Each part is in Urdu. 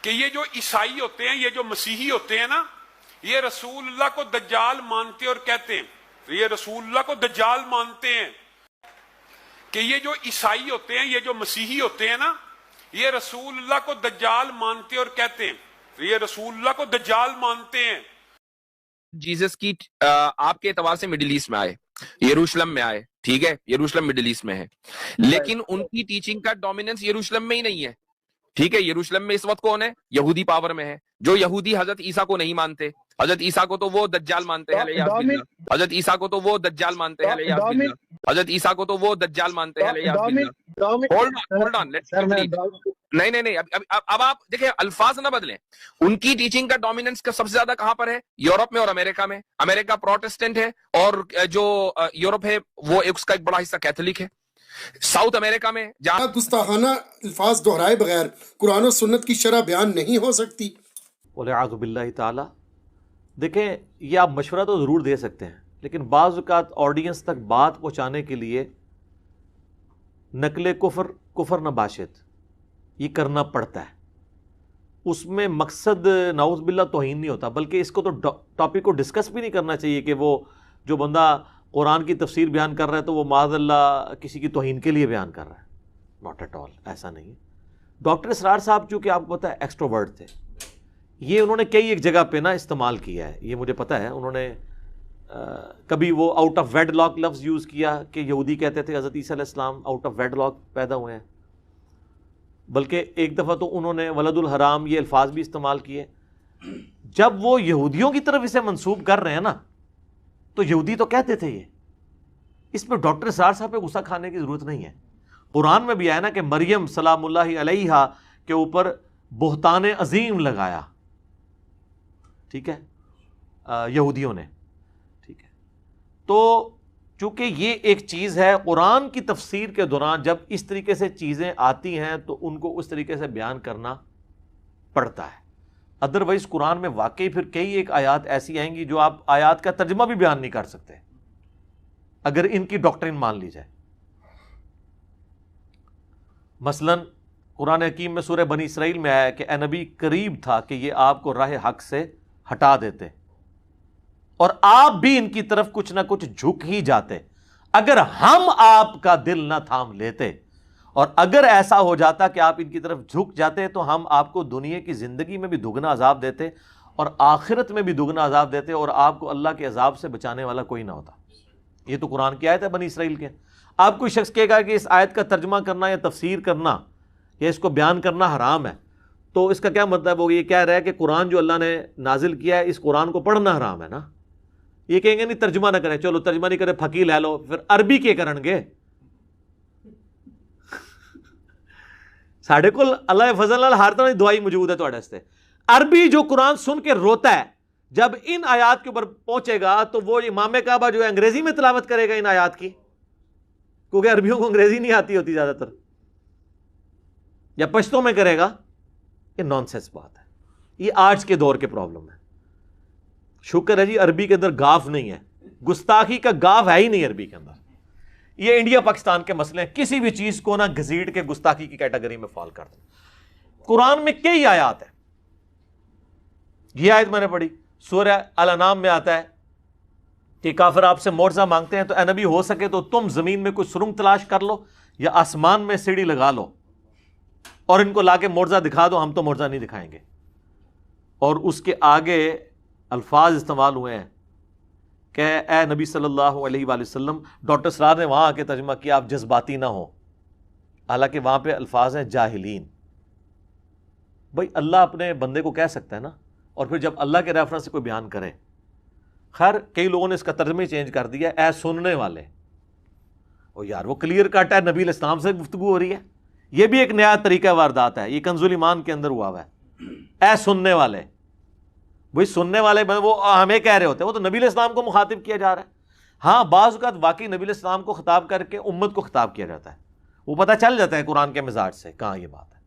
کہ یہ جو عیسائی ہوتے ہیں، یہ جو مسیحی ہوتے ہیں نا، یہ رسول اللہ کو دجال مانتے اور کہتے ہیں، یہ رسول اللہ کو دجال مانتے ہیں کہ یہ جو عیسائی ہوتے ہیں، یہ جو مسیحی ہوتے ہیں نا، یہ رسول اللہ کو دجال مانتے اور کہتے ہیں، یہ رسول اللہ کو دجال مانتے ہیں۔ جیزس کی آپ کے اعتبار سے مڈل ایسٹ میں آئے، یروشلم میں آئے، ٹھیک ہے، یروشلم مڈل ایسٹ میں ہے، لیکن ان کی ٹیچنگ کا ڈومیننس یروشلم میں ہی نہیں ہے، ٹھیک ہے۔ یروشلم میں اس وقت کون ہے؟ یہودی پاور میں ہے۔ جو یہودی حضرت عیسیٰ کو نہیں مانتے، حضرت عیسیٰ کو تو وہ دجال مانتے ہیں، لیاذ باللہ، حضرت عیسیٰ کو تو وہ دجال مانتے ہیں، لیاذ باللہ، حضرت عیسیٰ کو تو وہ دجال مانتے ہیں، لیاذ باللہ۔ Hold on let's complete. نہیں، اب آپ دیکھیں، الفاظ نہ بدلیں۔ ان کی ٹیچنگ کا ڈومیننس کا سب سے زیادہ کہاں پر ہے؟ یورپ میں اور امریکہ میں۔ امریکہ پروٹسٹنٹ ہے اور جو یورپ ہے وہ اس کا ایک بڑا حصہ کیتھولک ہے۔ ساؤتھ امریکہ میں جہاں گستاخانہ الفاظ دہرائے بغیر قرآن و سنت کی شرح بیان نہیں ہو سکتی۔ والعیاذ باللہ تعالی۔ دیکھیں، یہ آپ مشورہ تو ضرور دے سکتے ہیں، لیکن بعض اوقات آڈینس تک بات پہنچانے کے لیے نقل کفر نباشت یہ کرنا پڑتا ہے۔ اس میں مقصد نعوذ باللہ توہین نہیں ہوتا، بلکہ اس کو تو ٹاپک کو ڈسکس بھی نہیں کرنا چاہیے کہ وہ جو بندہ قرآن کی تفسیر بیان کر رہا ہے تو وہ معاذ اللہ کسی کی توہین کے لیے بیان کر رہا ہے۔ ناٹ ایٹ آل، ایسا نہیں ہے۔ ڈاکٹر اسرار صاحب چونکہ آپ کو پتہ ہے ایکسٹروورٹ تھے، یہ انہوں نے کئی ایک جگہ پہ نا استعمال کیا ہے، یہ مجھے پتہ ہے۔ انہوں نے کبھی وہ آؤٹ آف ویڈ لاک لفظ یوز کیا کہ یہودی کہتے تھے حضرت عیسیٰ علیہ السلام آؤٹ آف ویڈ لاک پیدا ہوئے ہیں، بلکہ ایک دفعہ تو انہوں نے ولد الحرام یہ الفاظ بھی استعمال کیے۔ جب وہ یہودیوں کی طرف اسے منسوب کر رہے ہیں نا، تو یہودی تو کہتے تھے یہ، اس میں ڈاکٹر اسرار صاحب پہ غصہ کھانے کی ضرورت نہیں ہے۔ قرآن میں بھی آیا نا کہ مریم سلام اللہ علیہا کے اوپر بہتان عظیم لگایا، ٹھیک ہے، یہودیوں نے، ٹھیک ہے۔ تو چونکہ یہ ایک چیز ہے، قرآن کی تفسیر کے دوران جب اس طریقے سے چیزیں آتی ہیں تو ان کو اس طریقے سے بیان کرنا پڑتا ہے۔ ادروائز قرآن میں واقعی پھر کئی ایک آیات ایسی آئیں گی جو آپ آیات کا ترجمہ بھی بیان نہیں کر سکتے اگر ان کی ڈاکٹرن مان لی جائے۔ مثلا قرآن حکیم میں سورہ بنی اسرائیل میں آیا کہ اے نبی قریب تھا کہ یہ آپ کو راہ حق سے ہٹا دیتے اور آپ بھی ان کی طرف کچھ نہ کچھ جھک ہی جاتے اگر ہم آپ کا دل نہ تھام لیتے، اور اگر ایسا ہو جاتا کہ آپ ان کی طرف جھک جاتے تو ہم آپ کو دنیا کی زندگی میں بھی دگنا عذاب دیتے اور آخرت میں بھی دگنا عذاب دیتے، اور آپ کو اللہ کے عذاب سے بچانے والا کوئی نہ ہوتا۔ یہ تو قرآن کی آیت ہے بنی اسرائیل کے۔ آپ کوئی شخص کہے گا کہ اس آیت کا ترجمہ کرنا یا تفسیر کرنا یا اس کو بیان کرنا حرام ہے، تو اس کا کیا مطلب ہوگا؟ یہ کہہ رہا ہے کہ قرآن جو اللہ نے نازل کیا ہے اس قرآن کو پڑھنا حرام ہے نا۔ یہ کہیں گے نہیں ترجمہ نہ کریں، چلو ترجمہ نہیں کرے پھکی لے لو، پھر عربی کے کرن گے؟ ساڑھے کل اللہ فضل اللہ ہر طرح دعائی موجود ہے تو واسطے۔ عربی جو قرآن سن کے روتا ہے جب ان آیات کے اوپر پہنچے گا تو وہ امام کعبہ جو ہے انگریزی میں تلاوت کرے گا ان آیات کی، کیونکہ عربیوں کو انگریزی نہیں آتی ہوتی زیادہ تر، یا پشتوں میں کرے گا۔ یہ نان سینس بات ہے، یہ آج کے دور کے پرابلم ہے۔ شکر ہے جی عربی کے اندر گاف نہیں ہے، گستاخی کا گاف ہے ہی نہیں عربی کے اندر۔ یہ انڈیا پاکستان کے مسئلے ہیں، کسی بھی چیز کو نہ گھسیٹ کے گستاخی کی کیٹیگری میں فال کر دیں۔ قرآن میں کئی آیات ہیں، یہ آیت میں نے پڑھی سورہ الانعام میں آتا ہے کہ کافر آپ سے معجزہ مانگتے ہیں تو اے نبی ہو سکے تو تم زمین میں کوئی سرنگ تلاش کر لو یا آسمان میں سیڑھی لگا لو اور ان کو لا کے معجزہ دکھا دو، ہم تو معجزہ نہیں دکھائیں گے۔ اور اس کے آگے الفاظ استعمال ہوئے ہیں کہ اے نبی صلی اللہ علیہ وآلہ وسلم، ڈاکٹر اسرار نے وہاں آ کے ترجمہ کیا آپ جذباتی نہ ہو، حالانکہ وہاں پہ الفاظ ہیں جاہلین۔ بھائی اللہ اپنے بندے کو کہہ سکتا ہے نا، اور پھر جب اللہ کے ریفرنس سے کوئی بیان کرے۔ خیر کئی لوگوں نے اس کا ترجمہ ہی چینج کر دیا، اے سننے والے۔ او یار وہ کلیئر کٹ ہے، نبی علیہ السلام سے گفتگو ہو رہی ہے، یہ بھی ایک نیا طریقہ واردات ہے، یہ کنز الایمان کے اندر ہوا ہے۔ اے سننے والے، وہی سننے والے وہ ہمیں کہہ رہے ہوتے ہیں، وہ تو نبی علیہ السلام کو مخاطب کیا جا رہا ہے۔ ہاں بعض اوقات واقعی نبی علیہ السلام کو خطاب کر کے امت کو خطاب کیا جاتا ہے، وہ پتہ چل جاتا ہے قرآن کے مزاج سے کہاں یہ بات ہے۔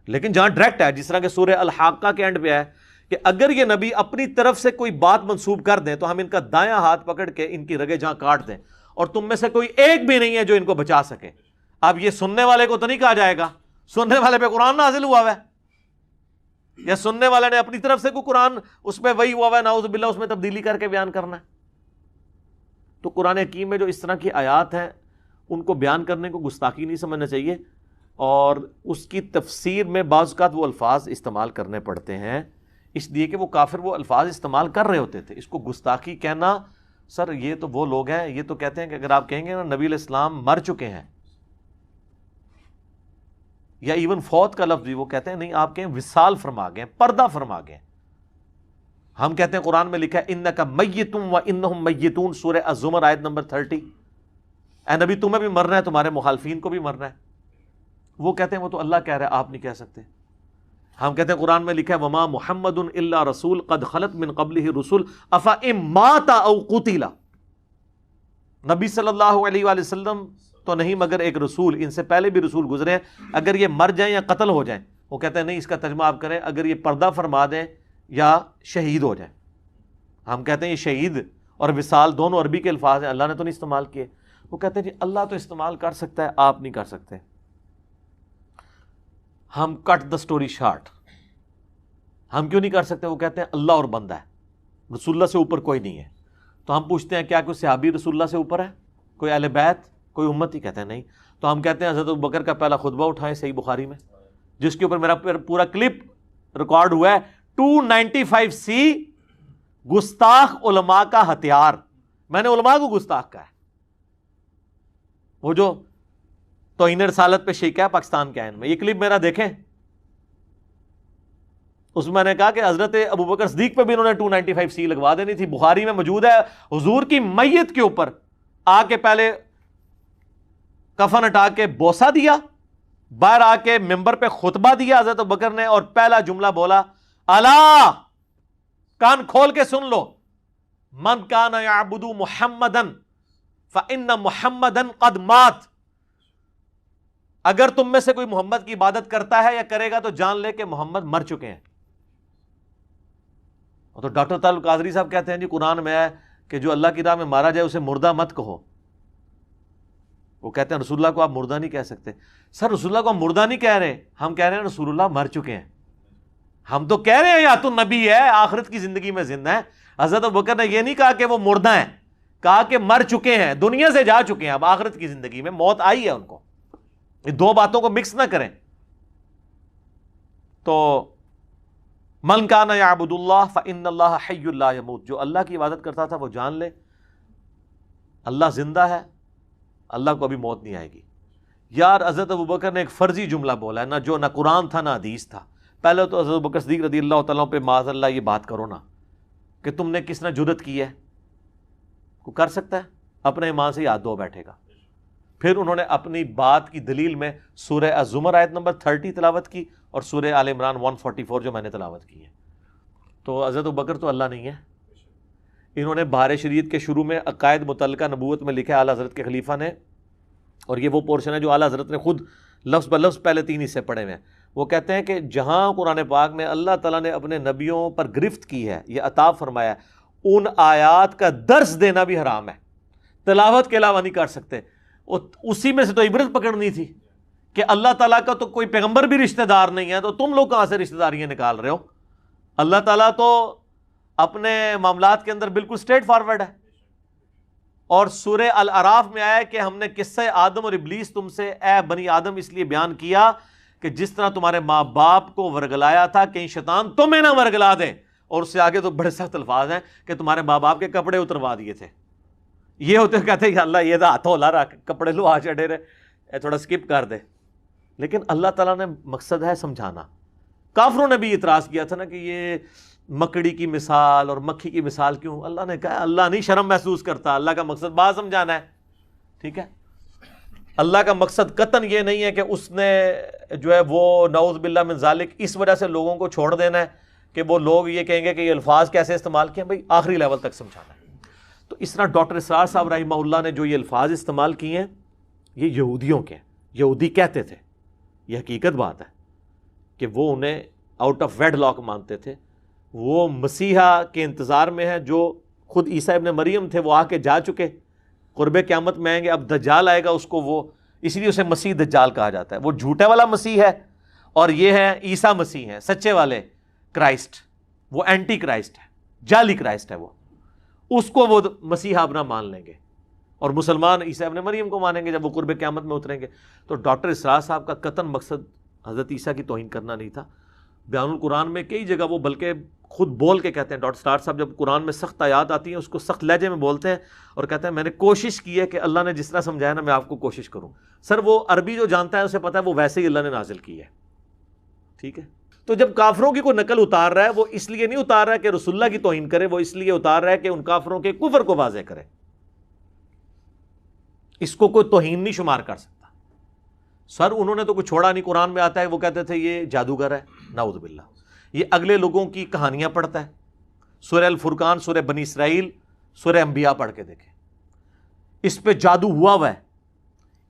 لیکن جہاں ڈائریکٹ ہے، جس طرح کہ سورہ الحاقہ کے اینڈ پہ ہے کہ اگر یہ نبی اپنی طرف سے کوئی بات منسوب کر دیں تو ہم ان کا دایاں ہاتھ پکڑ کے ان کی رگیں جہاں کاٹ دیں، اور تم میں سے کوئی ایک بھی نہیں ہے جو ان کو بچا سکے۔ اب یہ سننے والے کو تو نہیں کہا جائے گا، سننے والے پہ قرآن نازل ہوا ہے، یا سننے والے نے اپنی طرف سے کوئی قرآن اس میں وہی ہوا ہے نعوذ باللہ اس میں تبدیلی کر کے بیان کرنا ہے؟ تو قرآن حکیم میں جو اس طرح کی آیات ہیں ان کو بیان کرنے کو گستاخی نہیں سمجھنا چاہیے، اور اس کی تفسیر میں بعض اوقات وہ الفاظ استعمال کرنے پڑتے ہیں اس لیے کہ وہ کافر وہ الفاظ استعمال کر رہے ہوتے تھے۔ اس کو گستاخی کہنا، سر یہ تو وہ لوگ ہیں، یہ تو کہتے ہیں کہ اگر آپ کہیں گے نا نبی علیہ السلام مر چکے ہیں، یا ایون فوت کا لفظ بھی وہ کہتے ہیں نہیں، آپ کہیں وصال فرما گئے، پردہ فرما گئے۔ ہم کہتے ہیں قرآن میں لکھا ہے انک میت و انہم میتون، سورہ الزمر آیت نمبر 30، اے نبی تمہیں بھی مرنا ہے، تمہارے مخالفین کو بھی مرنا ہے۔ وہ کہتے ہیں وہ تو اللہ کہہ رہا ہے، آپ نہیں کہہ سکتے۔ ہم کہتے ہیں قرآن میں لکھا ہے وما محمد الا رسول قد خلت من قبلہ الرسل افئن مات او قتل، نبی صلی اللہ علیہ وآلہ وسلم تو نہیں مگر ایک رسول، ان سے پہلے بھی رسول گزرے ہیں، اگر یہ مر جائیں یا قتل ہو جائیں۔ وہ کہتے ہیں نہیں، اس کا ترجمہ آپ کریں اگر یہ پردہ فرما دیں یا شہید ہو جائیں۔ ہم کہتے ہیں یہ شہید اور وصال دونوں عربی کے الفاظ ہیں، اللہ نے تو نہیں استعمال کیے۔ وہ کہتے ہیں جی اللہ تو استعمال کر سکتا ہے، آپ نہیں کر سکتے۔ ہم کٹ دا سٹوری شارٹ، ہم کیوں نہیں کر سکتے؟ وہ کہتے ہیں اللہ اور بندہ ہے، رسول اللہ سے اوپر کوئی نہیں ہے۔ تو ہم پوچھتے ہیں کیا کوئی صحابی رسول اللہ سے اوپر ہے؟ کوئی اہل بیت، کوئی امتی؟ کہتے ہیں نہیں۔ تو ہم کہتے ہیں حضرت ابوبکر کا پہلا خطبہ اٹھائیں صحیح بخاری میں، جس کے اوپر میرا پورا کلپ ریکارڈ ہوا ہے، 295C گستاخ علماء کا ہتھیار۔ میں نے علماء کو گستاخ کہا ہے، وہ جو توہین رسالت پہ شیک ہے پاکستان کے آئین میں، یہ کلپ میرا دیکھیں، اس میں نے کہا کہ حضرت ابوبکر صدیق پہ بھی انہوں نے 295C لگوا دینی تھی۔ بخاری میں موجود ہے، حضور کی میت کے اوپر آ کے پہلے کفن ہٹا کے بوسہ دیا، باہر آ کے ممبر پہ خطبہ دیا حضرت ابوبکر نے، اور پہلا جملہ بولا الا، کان کھول کے سن لو، من کان یعبد محمدن فإن محمدن قد مات، اگر تم میں سے کوئی محمد کی عبادت کرتا ہے یا کرے گا تو جان لے کہ محمد مر چکے ہیں۔ تو ڈاکٹر طالب قادری صاحب کہتے ہیں جی قرآن میں ہے کہ جو اللہ کی راہ میں مارا جائے اسے مردہ مت کہو۔ وہ کہتے ہیں رسول اللہ کو آپ مردہ نہیں کہہ سکتے۔ سر رسول اللہ کو ہم مردہ نہیں کہہ رہے، ہم کہہ رہے ہیں رسول اللہ مر چکے ہیں۔ ہم تو کہہ رہے ہیں یا تو نبی ہے، آخرت کی زندگی میں زندہ ہے۔ حضرت ابوبکر نے یہ نہیں کہا کہ وہ مردہ ہیں، کہا کہ مر چکے ہیں، دنیا سے جا چکے ہیں، اب آخرت کی زندگی میں موت آئی ہے ان کو۔ یہ دو باتوں کو مکس نہ کریں۔ تو من کان یعبد اللہ فإن اللہ حی لا یموت، جو اللہ کی عبادت کرتا تھا وہ جان لے اللہ زندہ ہے، اللہ کو ابھی موت نہیں آئے گی۔ یار حضرت ابوبکر نے ایک فرضی جملہ بولا ہے، نہ قرآن تھا نہ حدیث تھا۔ پہلے تو حضرت ابوبکر صدیق رضی اللہ تعالیٰ پہ معاذ اللہ یہ بات کرو نا کہ تم نے کس نے جرت کی ہے، کوئی کر سکتا ہے؟ اپنے ایمان سے ہی ہاتھ دھو بیٹھے گا۔ پھر انہوں نے اپنی بات کی دلیل میں سورہ الزمر آیت نمبر 30 تلاوت کی اور سورہ آل عمران 144 جو میں نے تلاوت کی ہے۔ تو حضرت ابوبکر تو اللہ نہیں ہے۔ انہوں نے بہار شریعت کے شروع میں عقائد متعلقہ نبوت میں لکھا ہے اعلیٰ حضرت کے خلیفہ نے، اور یہ وہ پورشن ہے جو اعلیٰ حضرت نے خود لفظ بلفظ پہلے 3 حصے پڑھے ہوئے ہیں۔ وہ کہتے ہیں کہ جہاں قرآن پاک میں اللہ تعالیٰ نے اپنے نبیوں پر گرفت کی ہے، یہ عطا فرمایا ہے، ان آیات کا درس دینا بھی حرام ہے، تلاوت کے علاوہ نہیں کر سکتے۔ اسی میں سے تو عبرت پکڑنی تھی کہ اللہ تعالیٰ کا تو کوئی پیغمبر بھی رشتہ دار نہیں ہے، تو تم لوگ کہاں سے رشتہ داریاں نکال رہے ہو؟ اللہ تعالیٰ تو اپنے معاملات کے اندر بالکل سٹریٹ فارورڈ ہے۔ اور سورہ الاعراف میں آیا کہ ہم نے قصہ آدم اور ابلیس تم سے اے بنی آدم اس لیے بیان کیا کہ جس طرح تمہارے ماں باپ کو ورگلایا تھا کہیں شیطان تمہیں نہ ورگلا دے، اور اس سے آگے تو بڑے سخت الفاظ ہیں کہ تمہارے ماں باپ کے کپڑے اتروا دیے تھے۔ یہ ہوتے کہتے ہیں کہ اللہ یہ ہاتھ ہولا رکھ، کپڑے لو آ چڑھے رہے، تھوڑا سکپ کر دے۔ لیکن اللہ تعالیٰ نے مقصد ہے سمجھانا۔ کافروں نے بھی اعتراض کیا تھا نا کہ یہ مکڑی کی مثال اور مکھی کی مثال کیوں؟ اللہ نے کہا اللہ نہیں شرم محسوس کرتا، اللہ کا مقصد بات سمجھانا ہے، ٹھیک ہے؟ اللہ کا مقصد قطعاً یہ نہیں ہے کہ اس نے جو ہے وہ نعوذ باللہ من ذالک اس وجہ سے لوگوں کو چھوڑ دینا ہے کہ وہ لوگ یہ کہیں گے کہ یہ الفاظ کیسے استعمال کیے، بھائی آخری لیول تک سمجھانا ہے۔ تو اس طرح ڈاکٹر اسرار صاحب رحمہ اللہ نے جو یہ الفاظ استعمال کیے ہیں یہ یہودیوں کے، یہودی کہتے تھے، یہ حقیقت بات ہے کہ وہ انہیں آؤٹ آف ویڈ لاک مانتے تھے۔ وہ مسیحا کے انتظار میں ہیں جو خود عیسیٰ ابن مریم تھے، وہ آ کے جا چکے، قرب قیامت میں آئیں گے، اب دجال آئے گا، اس کو وہ اسی لیے اسے مسیح دجال کہا جاتا ہے۔ وہ جھوٹے والا مسیح ہے اور یہ ہے عیسیٰ مسیح ہیں، سچے والے کرائسٹ، وہ اینٹی کرائسٹ ہے، جعلی کرائسٹ ہے، وہ اس کو وہ مسیحا اپنا مان لیں گے، اور مسلمان عیسیٰ ابن مریم کو مانیں گے جب وہ قرب قیامت میں اتریں گے۔ تو ڈاکٹر اسرار صاحب کا قطعاً مقصد حضرت عیسیٰ کی توہین کرنا نہیں تھا۔ بیان القرآن میں کئی جگہ وہ بلکہ خود بول کے کہتے ہیں، ڈاکٹر اسرار صاحب جب قرآن میں سخت آیات آتی ہیں اس کو سخت لہجے میں بولتے ہیں اور کہتے ہیں میں نے کوشش کی ہے کہ اللہ نے جس طرح سمجھایا نا میں آپ کو کوشش کروں۔ سر وہ عربی جو جانتا ہے اسے پتہ ہے وہ ویسے ہی اللہ نے نازل کی ہے، ٹھیک ہے؟ تو جب کافروں کی کوئی نقل اتار رہا ہے وہ اس لیے نہیں اتار رہا ہے کہ رسول اللہ کی توہین کرے، وہ اس لیے اتار رہا ہے کہ ان کافروں کے کفر کو واضح کرے۔ اس کو کوئی توہین نہیں شمار کر سکتا۔ سر انہوں نے تو کچھ چھوڑا نہیں، قرآن میں آتا ہے وہ کہتے تھے یہ جادوگر ہے، نعوذ باللہ، یہ اگلے لوگوں کی کہانیاں پڑھتا ہے۔ سورہ الفرقان، سورہ بنی اسرائیل، سورہ انبیاء پڑھ کے دیکھیں، اس پہ جادو ہوا ہے،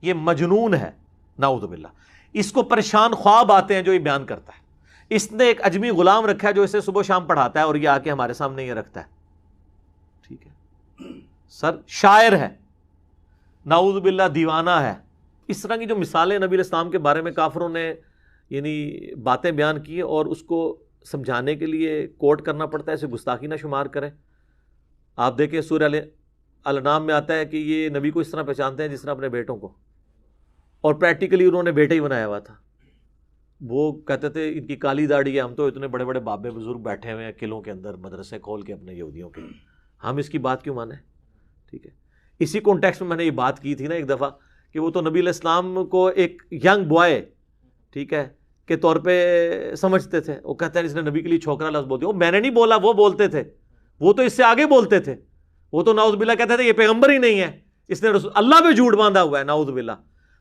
یہ مجنون ہے، نعوذ باللہ۔ اس کو پریشان خواب آتے ہیں جو یہ بیان کرتا ہے۔ اس نے ایک اجمی غلام رکھا ہے جو اسے صبح شام پڑھاتا ہے اور یہ آ کے ہمارے سامنے یہ رکھتا ہے، ٹھیک ہے؟ سر شاعر ہے، نعوذ باللہ دیوانہ ہے۔ اس طرح کی جو مثالیں نبی علیہ السلام کے بارے میں کافروں نے یعنی باتیں بیان کی اور اس کو سمجھانے کے لیے کوٹ کرنا پڑتا ہے، اسے گستاخی نہ شمار کریں۔ آپ دیکھیں سورہ الانعام میں آتا ہے کہ یہ نبی کو اس طرح پہچانتے ہیں جس طرح اپنے بیٹوں کو، اور پریکٹیکلی انہوں نے بیٹا ہی بنایا ہوا تھا۔ وہ کہتے تھے ان کی کالی داڑھی ہے، ہم تو اتنے بڑے بڑے بابے بزرگ بیٹھے ہوئے ہیں قلعوں کے اندر مدرسے کھول کے اپنے یہودیوں کے، ہم اس کی بات کیوں مانیں؟ ٹھیک ہے، اسی کانٹیکسٹ میں نے یہ بات کی تھی نا ایک دفعہ کہ وہ تو نبی علیہ السلام کو ایک ینگ بوائے، ٹھیک ہے، کے طور پہ سمجھتے تھے۔ وہ کہتے ہیں اس نے نبی کے لیے چھوکرا لفظ بول دیا، وہ میں نے نہیں بولا، وہ بولتے تھے، وہ تو اس سے آگے بولتے تھے، وہ تو نعوذ باللہ کہتے تھے یہ پیغمبر ہی نہیں ہے، اس نے رسول اللہ پہ جھوٹ باندھا ہوا ہے، نعوذ باللہ۔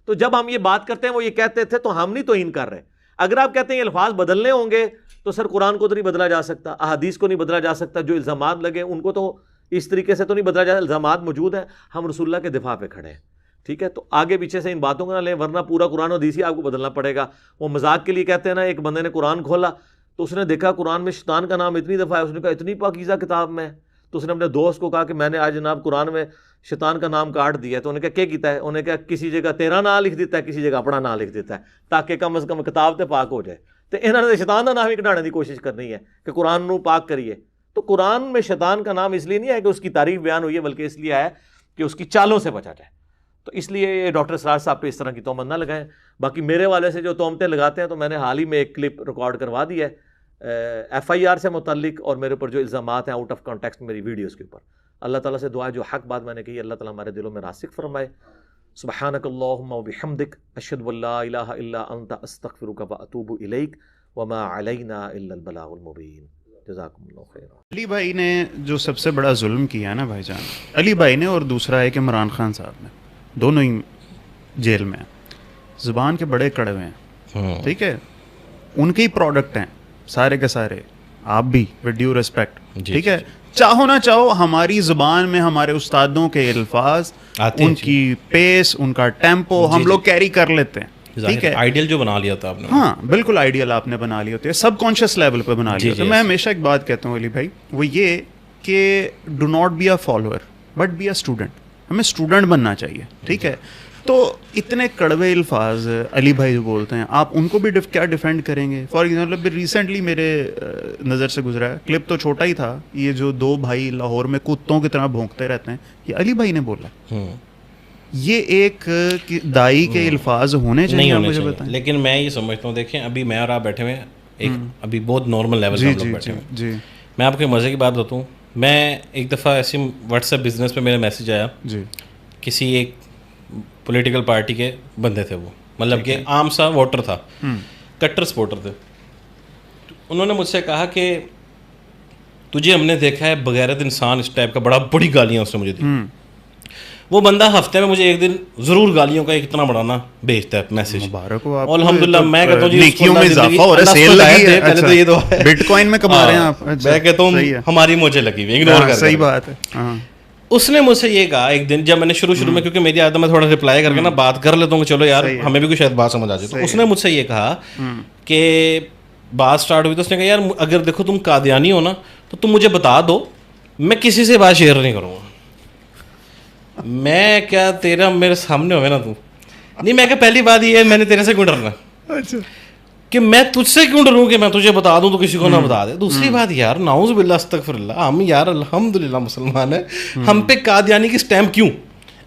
تو جب ہم یہ بات کرتے ہیں وہ یہ کہتے تھے تو ہم نہیں توہین کر رہے۔ اگر آپ کہتے ہیں یہ الفاظ بدلنے ہوں گے تو سر قرآن کو تو نہیں بدلا جا سکتا، احادیث کو نہیں بدلا جا سکتا، جو الزامات لگے ان کو تو اس طریقے سے تو نہیں بدلا جا سکتا، الزامات موجود ہیں، ہم رسول اللہ کے دفاع پہ کھڑے ہیں، ٹھیک ہے؟ تو آگے پیچھے سے ان باتوں کو نہ لیں ورنہ پورا قرآن و حدیث ہی آپ کو بدلنا پڑے گا۔ وہ مذاق کے لیے کہتے ہیں نا، ایک بندے نے قرآن کھولا تو اس نے دیکھا قرآن میں شیطان کا نام اتنی دفعہ ہے، اس نے کہا اتنی پاکیزہ کتاب میں، تو اس نے اپنے دوست کو کہا کہ میں نے آج جناب قرآن میں شیطان کا نام کاٹ دیا ہے۔ تو انہوں نے کہا کیا کیتا ہے؟ انہوں نے کہا کسی جگہ تیرا نام لکھ دیتا ہے، کسی جگہ اپنا نام لکھ دیتا ہے تاکہ کم از کم کتاب تے پاک ہو جائے۔ تو انہوں نے شیطان کا نام ہی کٹانے کی کوشش کرنی ہے کہ قرآن نو پاک کریے۔ تو قرآن میں شیطان کا نام اس لیے نہیں ہے کہ اس کی تعریف بیان ہوئی ہے، بلکہ اس لیے ہے کہ اس کی چالوں سے بچا جائے۔ تو اس لیے ڈاکٹر اسرار صاحب پہ اس طرح کی تہمت نہ لگائیں۔ باقی میرے والے سے جو تہمتیں لگاتے ہیں تو میں نے حال ہی میں ایک کلپ ریکارڈ کروا دی ہے FIR سے متعلق، اور میرے اوپر جو الزامات ہیں آؤٹ آف کانٹیکسٹ میری ویڈیوز کے اوپر۔ اللہ تعالیٰ سے دعا ہے جو حق بات میں نے کہی اللہ تعالیٰ ہمارے دلوں میں راسخ فرمائے۔ سبحانک اللہم وبحمدک اشہد ان لا الہ الا انت استغفرک واتوب الیک وما علینا الا البلاغ المبین۔ جزاکم اللہ خیر۔ علی بھائی نے جو سب سے بڑا ظلم کیا نا بھائی جان، علی بھائی نے، اور دوسرا ہے کہ عمران خان صاحب نے، دونوں ہی جیل میں ہیں، زبان کے بڑے کڑوے ہیں، ٹھیک ہے، ان کے ہی پروڈکٹ ہیں سارے کے سارے، آپ بھی ود ڈیو ریسپیکٹ، ٹھیک ہے، چاہو نہ چاہو ہماری زبان میں ہمارے استادوں کے الفاظ، ان کی پیس، ان کا ٹیمپو ہم لوگ کیری کر لیتے ہیں، ٹھیک ہے، آئیڈیل جو بنا لیا تھا آپ نے، ہاں بالکل آئیڈیل آپ نے بنا لیا ہوتا ہے، سب کانشیس لیول پہ بنا لیا ہوتا ہے۔ میں ہمیشہ ایک بات کہتا ہوں علی بھائی، وہ یہ کہ do not be a follower but be a student, ہمیں اسٹوڈنٹ بننا چاہیے، ٹھیک ہے۔ تو اتنے کڑوے الفاظ علی بھائی جو بولتے ہیں، آپ ان کو بھی کیا ڈیفینڈ کریں گے؟ فار ایگزامپل ریسنٹلی میرے نظر سے گزرا ہے، کلپ تو چھوٹا ہی تھا، یہ جو دو بھائی لاہور میں کتوں کی طرح بھونکتے رہتے ہیں، یہ علی بھائی نے بولا۔ یہ ایک دائی کے الفاز ہونے چاہیے، مجھے بتائیں۔ لیکن میں یہ سمجھتا ہوں، دیکھیں ابھی میں اور آپ بیٹھے ہوئے ہیں ایک ابھی بہت نارمل لیول پہ ہم لوگ بیٹھے ہوئے ہیں، جی میں آپ کے مزے کی بات بتاؤں، میں ایک دفعہ ایسی واٹس ایپ بزنس پہ میرا میسج آیا، جی کسی ایک پولیٹیکل پارٹی کے بندے تھے، وہ مطلب کہ عام سا ووٹر تھا، کٹر سپورٹر تھے، انہوں نے مجھ سے کہا کہ تجھے ہم نے دیکھا ہے بغیرت انسان اس ٹائپ کا، بڑی گالیاں اس نے مجھے دی۔ وہ بندہ ہفتے میں مجھے ایک دن ضرور گالیوں کا اتنا بڑا نا بھیجتا ہے میسج، مبارک ہو آپ کو، الحمدللہ۔ میں کہتا ہوں جی نیکیوں میں اضافہ ہو رہا ہے، سیل لگی ہے، پہلے تو یہ دعا ہے، بٹ کوائن میں کما رہے ہیں آپ، میں کہتا ہوں ہماری موجے لگی ہوئی، اگنور کر، صحیح بات ہے۔ اس نے مجھ سے یہ کہا ایک دن، جب میں نے شروع میں، کیونکہ میری عادت میں تھوڑا رپلائی کر کے نا بات کر لیتا ہوں کہ چلو یار ہمیں بھی کوئی شاید بات سمجھ آ جائے، تو اس نے مجھ سے یہ کہا کہ بات سٹارٹ ہوئی تو اس نے کہا یار اگر دیکھو تم قادیانی ہو نا تو تم مجھے بتا دو، میں کسی سے بات شیئر نہیں کروں گا۔ میں کیا تیرا میرے سامنے ہوئے نا تو نہیں، میں کہا پہلی بات یہ ہے میں نے تیرے سے کیوں ڈرنا، کہ میں تجھ سے کیوں ڈروں کہ میں تجھے بتا دوں تو کسی کو نہ بتا دے. دوسری بات یار نعوذ باللہ استغفر اللہ, ہم یار الحمدللہ مسلمان ہیں, ہم پہ قادیانی کی سٹیمپ کیوں؟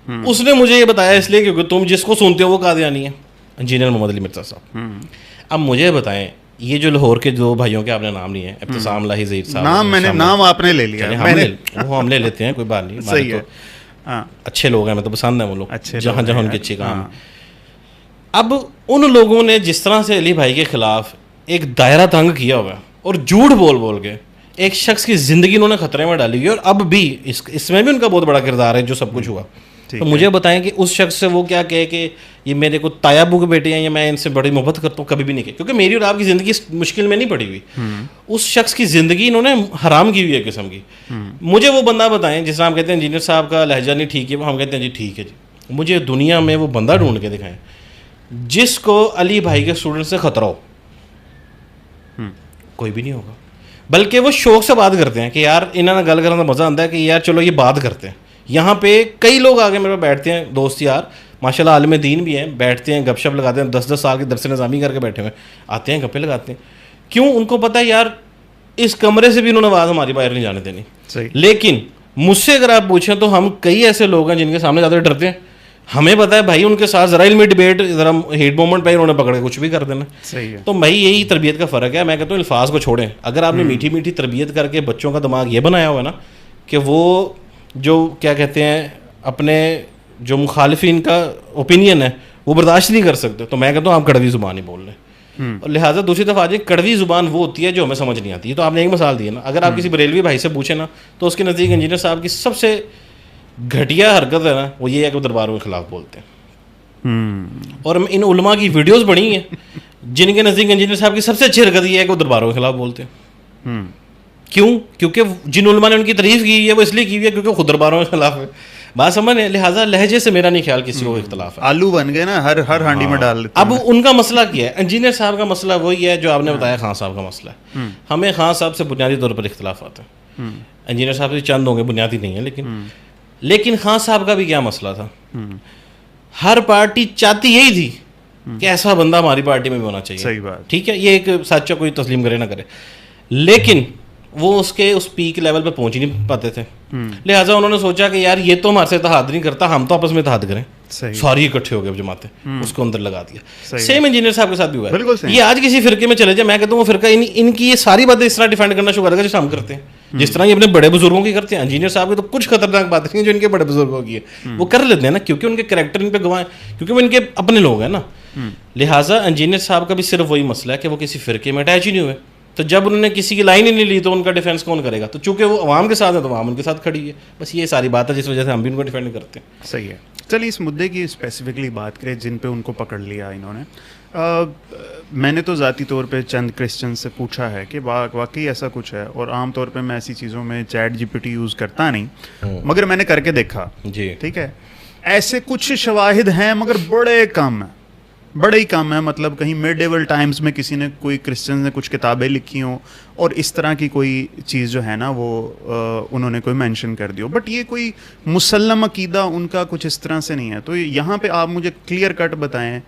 اس نے مجھے یہ بتایا اس لیے کیونکہ تم جس کو سنتے ہو وہ قادیانی ہے, انجینئر محمد علی مرزا صاحب. اب مجھے بتائیں یہ جو لاہور کے دو بھائیوں کے آپ نے نام لیے ہیں, ابتسام لاہی ظہیر صاحب, نام آپ نے لے لیا, وہ ہم لے لیتے ہیں, کوئی بات نہیں, صحیح ہے, اچھے لوگ ہیں, میں تو پسند ہیں وہ لوگ, جہاں جہاں ان کے اچھے کام. اب ان لوگوں نے جس طرح سے علی بھائی کے خلاف ایک دائرہ تنگ کیا ہوا ہے اور جھوٹ بول بول کے ایک شخص کی زندگی انہوں نے خطرے میں ڈالی ہوئی, اور اب بھی اس میں بھی ان کا بہت بڑا کردار ہے جو سب کچھ ہوا. تو مجھے بتائیں کہ اس شخص سے وہ کیا کہے کہ یہ میرے کو تایا ابو کے بیٹے ہیں یا میں ان سے بڑی محبت کرتا ہوں, کبھی بھی نہیں کہے, کیونکہ میری اور آپ کی زندگی مشکل میں نہیں پڑی ہوئی. اس شخص کی زندگی انہوں نے حرام کی ہوئی ہے قسم کی. مجھے وہ بندہ بتائیں جس طرح ہم کہتے ہیں انجینئر صاحب کا لہجہ نہیں ٹھیک ہے, ہم کہتے ہیں جی ٹھیک ہے جی, مجھے دنیا میں وہ بندہ ڈھونڈ کے دکھائیں جس کو علی بھائی کے اسٹوڈنٹ سے خطرہ ہو. کوئی بھی نہیں ہوگا, بلکہ وہ شوق سے بات کرتے ہیں کہ یار انہوں نے گل کرنے کا مزہ آتا ہے کہ یار چلو یہ بات کرتے ہیں. یہاں پہ کئی لوگ آگے میرے بیٹھتے ہیں, دوست یار ماشاء اللہ عالم دین بھی ہیں, بیٹھتے ہیں گپ شپ لگاتے ہیں, 10 سال کے درس نظامی کر کے بیٹھے ہوئے آتے ہیں, گپے لگاتے ہیں. کیوں؟ ان کو پتہ ہے یار اس کمرے سے بھی انہوں نے آواز ہماری باہر نہیں جانے دینی. لیکن مجھ سے اگر آپ پوچھیں تو ہم کئی ایسے لوگ ہیں جن کے سامنے زیادہ ڈرتے ہیں. ہمیں پتا ہے بھائی ان کے ساتھ ذرا علمی ڈبیٹ, ذرا ہیٹ مومنٹ پہ انہوں نے پکڑ کے کچھ بھی کر دینا. تو بھائی یہی تربیت کا فرق ہے. میں کہتا ہوں الفاظ کو چھوڑیں. اگر آپ نے میٹھی میٹھی تربیت کر کے بچوں کا دماغ یہ بنایا ہوا ہے نا کہ وہ جو کیا کہتے ہیں اپنے جو مخالفین کا اوپینین ہے وہ برداشت نہیں کر سکتے, تو میں کہتا ہوں آپ کڑوی زبان ہی بول لیں. اور لہٰذا دوسری طرف آ جائیں, کڑوی زبان وہ ہوتی ہے جو ہمیں سمجھ نہیں آتی. تو آپ نے ایک مثال دی ہے نا, اگر آپ کسی بریلوی بھائی سے پوچھیں نا تو اس کے نزدیک انجینئر صاحب کی سب سے گھٹیا حرکت ہے نا وہ یہ ہے کہ وہ درباروں کے خلاف بولتے ہیں. اور ان علماء کی ویڈیوز بڑی ہیں جن کے نزدیک انجینئر صاحب کی سب سے اچھی حرکت یہ ہے کہ وہ درباروں کے خلاف بولتے ہیں. کیوں؟ کیونکہ جن علماء نے ان کی تعریف کی ہے وہ اس لیے کی ہوئی ہے کیونکہ خود درباروں کے خلاف ہے. بات سمجھ ہے. لہٰذا لہجے سے میرا نہیں خیال کسی کو اختلاف ہے. آلو بن گئے نا ہر ہانڈی میں ڈال لیتے. اب ان کا مسئلہ کیا ہے؟ انجینئر صاحب کا مسئلہ وہی ہے جو آپ نے بتایا خان صاحب کا مسئلہ ہے. ہمیں خان صاحب سے بنیادی طور پر اختلافات ہیں. انجینئر صاحب سے چند ہوں گے, بنیادی نہیں ہے, لیکن خان صاحب کا بھی کیا مسئلہ تھا. ہر پارٹی چاہتی یہی تھی کہ ایسا بندہ ہماری پارٹی میں بھی ہونا چاہیے. صحیح بات. ٹھیک ہے, یہ ایک سچا کوئی تسلیم کرے نہ کرے, لیکن وہ اس کے اس پیک لیول پہ پہنچ ہی نہیں پاتے تھے. لہٰذا انہوں نے سوچا کہ یار یہ تو ہمارے سے اتحاد نہیں کرتا, ہم تو آپس میں اتحاد کریں. ساری اکٹھے ہو گئے جماعتیں, اس کو اندر لگا دیا. سیم انجینئر صاحب کے ساتھ بھی ہوا ہے. یہ آج کسی فرقے میں چلے جائے, میں کہتا ہوں وہ فرقہ ان کی یہ ساری باتیں اس طرح ڈیفینڈ کرنا شروع کرے گا جیسے ہم کرتے ہیں, جس طرح یہ اپنے بڑے بزرگوں کی کرتے ہیں. انجینئر صاحب کی تو کچھ خطرناک باتیں ہیں جو ان کے بڑے بزرگوں کی ہے, وہ کر لیتے ہیں نا کیونکہ ان کے کریکٹر ان پہ گواہ ہیں, کیونکہ وہ ان کے اپنے لوگ ہیں نا. لہٰذا انجینئر صاحب کا بھی صرف وہی مسئلہ ہے کہ وہ کسی فرقے میں اٹیچ ہی نہیں ہوئے. تو جب انہوں نے کسی کی لائن ہی نہیں لی تو ان کا ڈیفینس کون کرے گا؟ تو چونکہ وہ عوام کے ساتھ ہے تو عوام ان کے ساتھ کھڑی ہے. بس یہ ساری بات ہے جس وجہ سے ہم بھی ان کو ڈیفینڈ کرتے ہیں. صحیح ہے. چلیے اس مدعے کی اسپیسیفکلی بات کریں جن پہ ان کو پکڑ لیا انہوں نے. میں نے تو ذاتی طور پہ چند کرسچن سے پوچھا ہے کہ واقعی ایسا کچھ ہے, اور عام طور پہ میں ایسی چیزوں میں chat G P T use کرتا نہیں, مگر میں نے کر کے دیکھا. جی ٹھیک ہے, ایسے کچھ شواہد ہیں مگر بڑے کم ہیں, بڑے ہی کم ہے. مطلب کہیں میڈیول ٹائمز میں کسی نے کوئی کرسچن نے کچھ کتابیں لکھی ہوں اور اس طرح کی کوئی چیز جو ہے نا وہ انہوں نے کوئی مینشن کر دی ہو, بٹ یہ کوئی مسلم عقیدہ ان کا کچھ اس طرح سے نہیں ہے. تو یہاں پہ آپ مجھے کلیئر کٹ بتائیں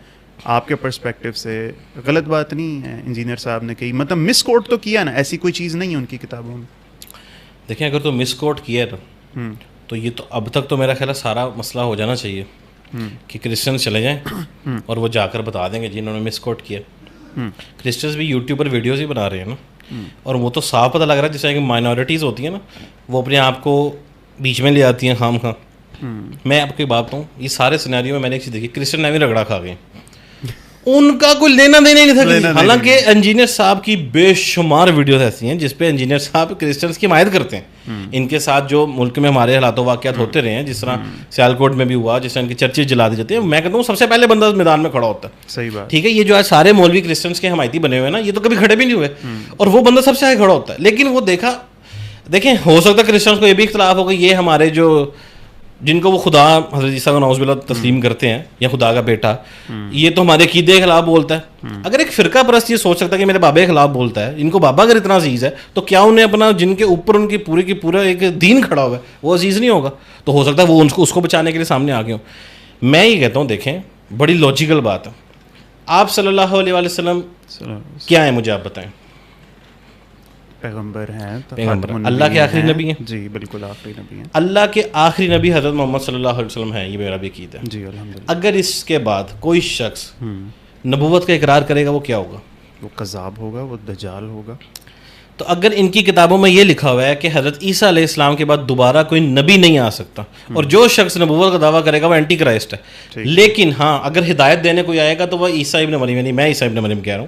آپ کے پرسپیکٹیو سے, غلط بات نہیں ہے انجینئر صاحب نے کہی, مطلب مس کوٹ تو کیا نا, ایسی کوئی چیز نہیں ہے ان کی کتابوں میں. دیکھیں اگر تو مس کوٹ کیا نا تو یہ تو اب تک تو میرا خیال ہے سارا مسئلہ ہو جانا چاہیے کہ کرسچنس چلے جائیں اور وہ جا کر بتا دیں گے جی انہوں نے مس کوٹ کیا. کرسچنس بھی یوٹیوب پر ویڈیوز ہی بنا رہے ہیں نا, اور وہ تو صاف پتہ لگ رہا ہے جس طرح کہ مائنورٹیز ہوتی ہیں نا وہ اپنے آپ کو بیچ میں لے آتی ہیں خام خواہ. میں آپ کو بات بتاؤں, یہ سارے سینیریو میں نے ایک چیز دیکھی, کرسچن نے بھی رگڑا کھا گئے, ان کا کوئی لینا دینا ہی نہیں تھا. حالانکہ انجینئر صاحب کی بے شمار ویڈیوز ایسی ہیں جس پہ انجینئر صاحب کرسچنس کی حمایت کرتے ہیں. ان کے ساتھ جو ملک میں ہمارے حالات و واقعات ہوتے رہے ہیں, جس طرح سیالکوٹ میں بھی ہوا, جس طرح ان کی چرچیں جلا دی جاتی ہیں, میں کہتا ہوں سب سے پہلے بندہ میدان میں کھڑا ہوتا ہے. صحیح بات. ٹھیک ہے, یہ جو ہے سارے مولوی کرسچنس کے حمایتی بنے ہوئے ہیں نا, یہ تو کبھی کھڑے بھی نہیں ہوئے, اور وہ بندہ سب سے آگے کھڑا ہوتا ہے. لیکن وہ دیکھیں ہو سکتا ہے کرسچنس کو یہ بھی اختلاف ہوگا, یہ ہمارے جو جن کو وہ خدا حضرت عیسیٰ کو نعوذ باللہ تسلیم کرتے ہیں یا خدا کا بیٹا, یہ تو ہمارے عقیدے کے خلاف بولتا ہے. اگر ایک فرقہ پرست یہ سوچ سکتا ہے کہ میرے بابا کے خلاف بولتا ہے, ان کو بابا اگر اتنا عزیز ہے تو کیا انہیں اپنا جن کے اوپر ان کی پوری کی پورا ایک دین کھڑا ہوا ہے وہ عزیز نہیں ہوگا؟ تو ہو سکتا ہے وہ اس کو بچانے کے لیے سامنے آ گئے ہوں. میں یہ کہتا ہوں دیکھیں بڑی لاجیکل بات ہے, آپ صلی اللہ علیہ وسلم کیا ہے مجھے آپ بتائیں. پیغمبر ہیں, پیغمبر اللہ کے آخری نبی ہیں. جی بالکل آخری نبی ہیں. اللہ کے آخری نبی حضرت محمد صلی اللہ علیہ وسلم ہیں, یہ میرا بھی عقید ہے. جی الحمدللہ. اگر اس کے بعد کوئی شخص نبوت کا اقرار کرے گا وہ کیا ہوگا؟ وہ کذاب ہوگا, وہ دجال ہوگا. تو اگر ان کی کتابوں میں یہ لکھا ہوا ہے کہ حضرت عیسیٰ علیہ السلام کے بعد دوبارہ کوئی نبی نہیں آ سکتا, اور جو شخص نبوت کا دعویٰ کرے گا وہ اینٹی کرائسٹ ہے. لیکن ہاں اگر ہدایت دینے کوئی آئے گا تو وہ عیسیٰ ابن مریم, یعنی میں عیسیٰ ابن مریم کہہ رہا ہوں,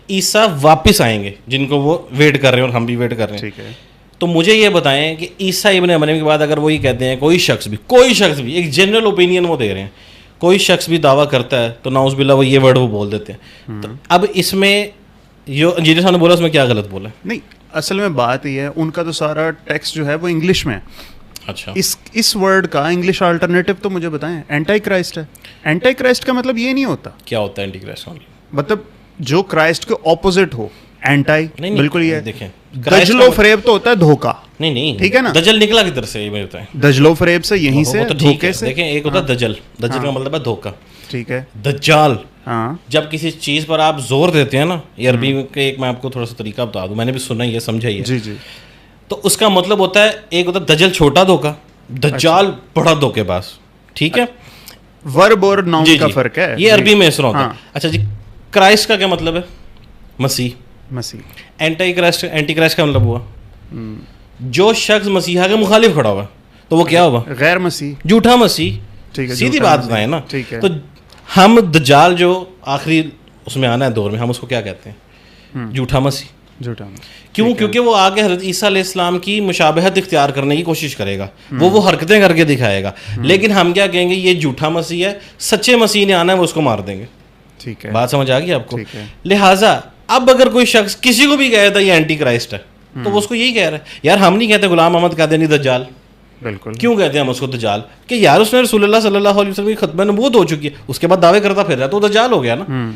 عیسیٰ واپس آئیں گے جن کو وہ ویٹ کر رہے ہیں اور ہم بھی ویٹ کر رہے ہیں. ٹھیک ہے. تو مجھے یہ بتائیں کہ عیسیٰ ابن مریم کے بعد اگر وہی کہتے ہیں کوئی شخص بھی ایک جنرل اوپینین وہ دے رہے ہیں, کوئی شخص بھی دعویٰ کرتا ہے تو نعوذ باللہ وہ یہ ورڈ وہ بول دیتے ہیں. تو اب اس میں جو انجینئر صاحب نے بولا اس میں کیا غلط بولا؟ نہیں, اصل میں بات یہ ہے ان کا تو سارا ٹیکسٹ جو ہے وہ انگلش میں. اچھا, اس ورڈ کا انگلش الٹرنیٹو تو مجھے بتائیں. اینٹی کرائسٹ ہے. اینٹی کرائسٹ کا مطلب یہ نہیں ہوتا. کیا ہوتا ہے اینٹی کرائسٹ؟ مطلب جو کرائسٹ کے اپوزٹ ہو, اینٹی. بالکل یہ دیکھیں, دجل و فریب تو ہوتا ہے دھوکا. نہیں ٹھیک ہے نا, دجل نکلا کدھر سے؟ یہ ہوتا ہے دجل و فریب سے, یہیں سے, دھوکے سے. دیکھیں ایک ہوتا ہے دجل, دجل کا مطلب ہے دھوکا. ٹھیک ہے. دجال, ہاں, جب کسی چیز پر آپ زور دیتے ہیں نا, یہ عربی کے ایک میں آپ کو تھوڑا سا طریقہ بتا دوں, میں نے بھی سنا ہی ہے, سمجھا ہی ہے. جی جی. تو اس کا مطلب ہوتا ہے, ایک ہوتا ہے دجل چھوٹا دھوکا, دجال بڑا دھوکے باز. ٹھیک ہے, ورب اور ناؤن کا فرق ہے, یہ عربی میں اس طرح ہوتا ہے. اچھا جی, کرائسٹ کا کیا مطلب ہے؟ مسیح. مسیح. اینٹی کرائسٹ کا مطلب ہوا جو شخص مسیحا کے مخالف کھڑا ہوا, تو وہ کیا ہوا؟ غیر مسیح, جھوٹا مسیح. سیدھی بات بتائیں نا. تو ہم دجال جو آخری اس میں آنا ہے دور میں, ہم اس کو کیا کہتے ہیں؟ جھوٹا مسیح. جھوٹا. کیوں؟ کیونکہ وہ آگے حضرت عیسیٰ علیہ السلام کی مشابہت اختیار کرنے کی کوشش کرے گا, وہ حرکتیں کر کے دکھائے گا. لیکن ہم کیا کہیں گے؟ یہ جھوٹا مسیح ہے, سچے مسیح نے آنا ہے, وہ اس کو مار دیں گے. ٹھیک ہے, بات سمجھ آ گئی آپ کو؟ لہٰذا اب اگر کوئی شخص کسی کو بھی کہہ رہا ہے یہ اینٹی کرائسٹ ہے, تو وہ اس کو یہی کہہ رہا ہے. یار ہم نہیں کہتے غلام احمد قادیانی دجال. بالکل. کیوں کہتے ہیں ہم اس کو دجال؟ کہ یار اس نے رسول اللہ صلی اللہ علیہ وسلم کی ختم نبوت ہو چکی ہے, اس کے بعد دعوے کرتا پھر رہا ہے, تو دجال ہو گیا نا.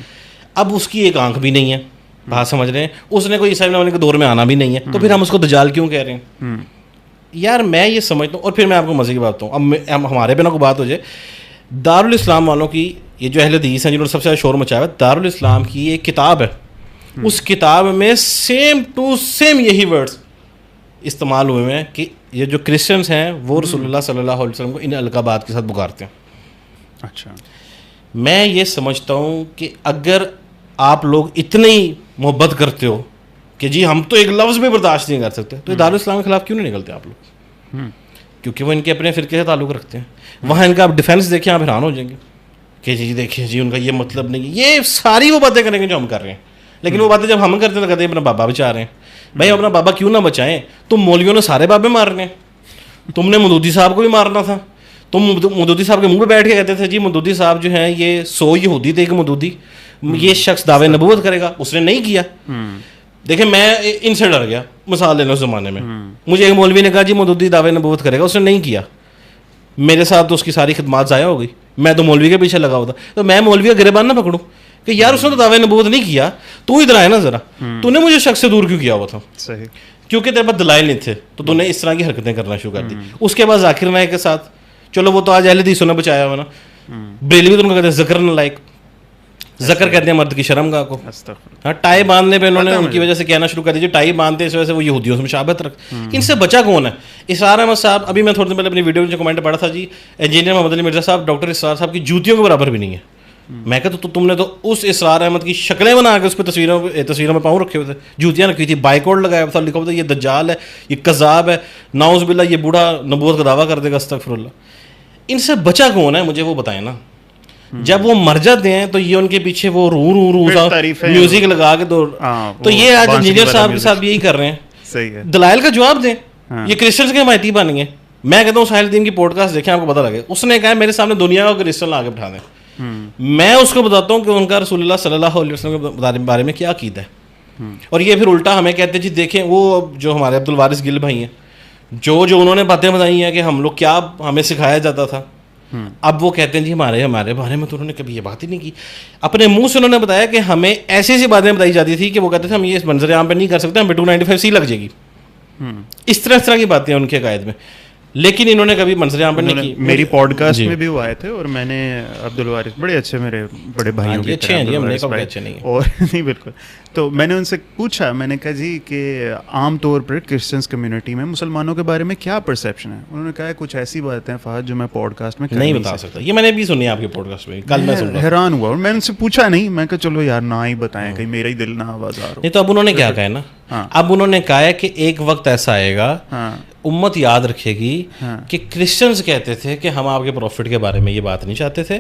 اب اس کی ایک آنکھ بھی نہیں ہے, بات سمجھ رہے ہیں, اس نے کوئی عیسیٰ ابن مریم کے دور میں آنا بھی نہیں ہے, تو پھر ہم اس کو دجال کیوں کہہ رہے ہیں؟ یار میں یہ سمجھتا ہوں. اور پھر میں آپ کو مزے کی بات بتاؤں, اب ہمارے پہ نہ کوئی بات ہو جائے, دارالاسلام والوں کی, یہ جو اہل حدیث ہیں جنہوں نے سب سے زیادہ شور مچایا ہے, دارالاسلام کی ایک کتاب ہے, اس کتاب میں سیم ٹو سیم یہی ورڈز استعمال ہوئے ہیں کہ یہ جو کرسچنس ہیں وہ رسول اللہ صلی اللہ علیہ وسلم کو ان القابات کے ساتھ پکارتے ہیں. اچھا, میں یہ سمجھتا ہوں کہ اگر آپ لوگ اتنی محبت کرتے ہو کہ جی ہم تو ایک لفظ بھی برداشت نہیں کر سکتے, تو دارالاسلام کے خلاف کیوں نہیں نکلتے آپ لوگ؟ کیونکہ وہ ان کے اپنے فرقے سے تعلق رکھتے ہیں. وہاں ان کا آپ ڈیفینس دیکھیں, آپ حیران ہو جائیں گے کہ جی دیکھیں جی ان کا یہ مطلب نہیں. یہ ساری وہ باتیں کریں گے جو ہم کر رہے ہیں, لیکن وہ باتیں جب ہم کرتے ہیں تو کہتے ہیں اپنا بابا بچا رہے ہیں. بھائی اپنا بابا کیوں نہ بچائیں؟ تم مولویوں نے سارے بابے مار رہے ہیں, تم نے مودودی صاحب کو بھی مارنا تھا. تم مودودی صاحب کے منہ پہ بیٹھ کے کہتے تھے جی مودودی صاحب جو ہیں یہ 100 یہودی تھے, ایک مودودی, یہ شخص دعوے نبوت کرے گا, اس نے نہیں کیا. دیکھیں میں ان سے ڈر گیا, مثال لینا اس زمانے میں, مجھے ایک مولوی نے کہا جی مودودی دعوے نبوت کرے گا, اس نے نہیں کیا, میرے ساتھ تو اس کی ساری خدمات ضائع ہو گئی, میں تو مولوی کے پیچھے لگا ہوا تھا. تو میں مولوی کا گریبان نہ پکڑوں کہ یار اس نے تو دعوے نبوت نہیں کیا, تو ادھر آئے نا ذرا, تو نے مجھے شخص سے دور کیوں کیا ہوا تھا؟ صحیح, کیونکہ تیرے پاس دلائل نہیں تھے, تو نے اس طرح کی حرکتیں کرنا شروع کر دی. اس کے بعد ذاکر نائک کے ساتھ, چلو وہ تو آج اہل حدیثوں نے بچایا ہوا نا, بریلوی تو ان کو کہتے ہیں ذکر نہ لائق, ذکر کہتے ہیں مرد کی شرم گاہ کو. ہاں, ٹائی باندھنے پہ انہوں نے ان کی وجہ سے کہنا شروع کر دیا ٹائی باندھتے اس وجہ سے وہ یہودیوں سے مشابہت رکھ. ان سے بچا کون ہے؟ اسرار احمد صاحب, ابھی میں تھوڑے دن پہلے اپنی ویڈیو میں جو کمنٹ پڑھا تھا جی, انجینئر محمد علی مرزا صاحب ڈاکٹر اسرار صاحب کی جوتیوں کے برابر بھی نہیں ہے. میں کہتا تو تم نے تو اس اسرار احمد کی شکلیں بنا کے اس پہ تصویروں میں پاؤں رکھے ہوئے تھے, جوتیاں رکھی تھی, بائیکوٹ لگایا ہوا تھا, لکھا ہوا تھا یہ دجال ہے, یہ کذاب ہے, نعوذ باللہ یہ بوڑھا نبوت کا دعویٰ کر دے گا, استغفر اللہ. ان سے بچا کون ہے مجھے وہ بتائیں نا. جب وہ مر جاتے ہیں تو یہ ان کے پیچھے وہ رو میوزک لگا کے تو یہ آج انجینئر صاحب کے ساتھ بھی یہی کر رہے ہیں. صحیح ہے, دلائل کا جواب دیں. یہ کرسچنس کے حمایتی بن گئے. میں کہتا ہوں ساحل الدین کی پوڈ کاسٹ دیکھیں, آپ کو پتہ لگے, اس نے کہا میرے سامنے دنیا کا کرسچن لا کے بٹھا دیں, میں اس کو بتاتا ہوں کہ ان کا رسول اللہ صلی اللہ علیہ وسلم کے بارے میں کیا عقیدہ ہے. اور یہ پھر الٹا ہمیں کہتے ہیں جی دیکھیں وہ جو ہمارے عبد الوارث گل بھائی ہیں, جو انہوں نے باتیں بتائی ہیں کہ ہم لوگ کیا ہمیں سکھایا جاتا تھا, اب وہ کہتے ہیں جی ہمارے بارے میں تو انہوں نے کبھی یہ بات ہی نہیں کی. اپنے منہ سے انہوں نے بتایا کہ ہمیں ایسی ایسی باتیں بتائی جاتی تھی کہ وہ کہتے تھے ہم یہ اس منظر عام پہ نہیں کر سکتے, ہم پہ 295C لگ جائے گی. اس طرح کی باتیں ان کے عقائد میں. لیکن انہوں نے کبھی منظر عام پر نہیں کی. میری پوڈ کاسٹ میں بھی وہ آئے تھے اور میں نے عبدالوارث بڑے اچھے میرے بڑے بھائیوں کی اچھے ہیں جی, ہم نے کہا اچھے نہیں اور نہیں بالکل. تو میں نے ان سے پوچھا, میں نے کہا جی کہ عام طور پر کرسچنس کمیونٹی میں مسلمانوں کے بارے میں کیا پرسیپشن ہے. انہوں نے کہا کچھ ایسی باتیں فہد جو میں پوڈ کاسٹ میں نہیں بتا سکتا. یہ میں نے بھی سنی آپ کے پوڈ کاسٹ میں, کل میں سن رہا, حیران ہوا. اور میں نے ان سے پوچھا نہیں, میں کہا چلو یار نہ ہی بتائیں کہیں میرا ہی دل نہ آوازار ہو. نہیں تو اب انہوں نے کیا کہا ہے نا, اب انہوں نے کہا ہے کہ ایک وقت ایسا آئے گا, امت یاد رکھے گی کہ کرسچنز کہتے تھے کہ ہم آپ کے پروفٹ کے بارے میں یہ بات نہیں چاہتے تھے,